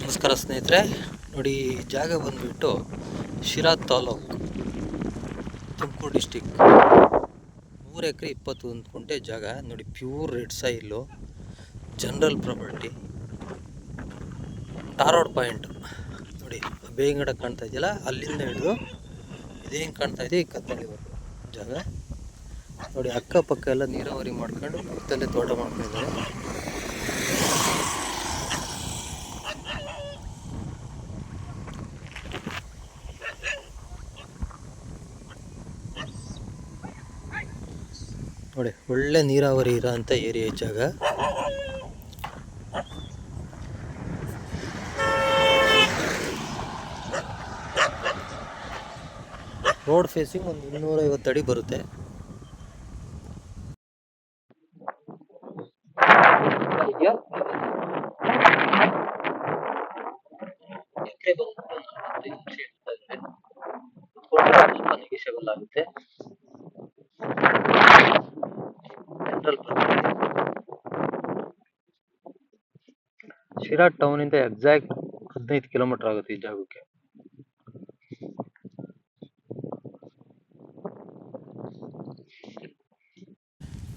ನಮಸ್ಕಾರ ಸ್ನೇಹಿತರೆ, ನೋಡಿ ಈ ಜಾಗ ಬಂದುಬಿಟ್ಟು ಶಿರಾ ತಾಲೂಕು, ತುಮಕೂರು ಡಿಸ್ಟಿಕ್. 3 ಎಕರೆ 21 ಗುಂಟೆ ಜಾಗ ನೋಡಿ. Pure red soil, general property, tar road point ನೋಡಿ. ಬೇಗಂಗಡ ಕಾಣ್ತಾ ಇದೆಯಲ್ಲ, ಅಲ್ಲಿಂದ ಹಿಡಿದು ಇದೇನು ಕಾಣ್ತಾ ಇದೆ ಈ ಕತ್ತಳ್ಳಿವರೆಗೂ ಜಾಗ ನೋಡಿ. ಅಕ್ಕಪಕ್ಕ ಎಲ್ಲ ನೀರಾವರಿ ಮಾಡ್ಕೊಂಡು ಇತ್ತಲ್ಲೇ ತೋಟ ಮಾಡ್ಕೊಂಡಿದ್ದಾರೆ. ನೋಡಿ, ಒಳ್ಳೆ ನೀರಾವರಿ ಇರೋ ಅಂಥ ಏರಿಯಾ ಜಾಗ. ರೋಡ್ ಫೇಸಿಂಗ್ ಒಂದು 250 ಅಡಿ ಬರುತ್ತೆ. ನೆಗೆಷಿಯಬಲ್ ಆಗುತ್ತೆ. ಶಿರಾ ಟೌನಿಂದ ಎಕ್ಸಾಕ್ಟ್ 15 ಕಿಲೋಮೀಟರ್ ಆಗುತ್ತೆ ಈ ಜಾಗಕ್ಕೆ.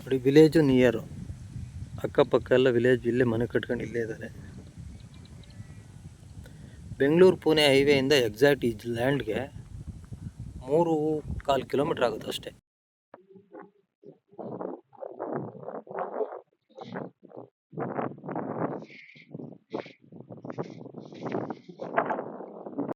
ನೋಡಿ, ವಿಲೇಜು ನಿಯರು, ಅಕ್ಕಪಕ್ಕ ಎಲ್ಲ ವಿಲೇಜ್, ಇಲ್ಲೇ ಮನೆ ಕಟ್ಕೊಂಡು ಇಲ್ಲೇ ಇದ್ದಾರೆ. ಬೆಂಗಳೂರು ಪುಣೆ ಹೈವೇಯಿಂದ ಎಕ್ಸಾಕ್ಟ್ ಈ ಲ್ಯಾಂಡ್ಗೆ 3.25 ಕಿಲೋಮೀಟರ್ ಆಗುತ್ತೆ ಅಷ್ಟೇ.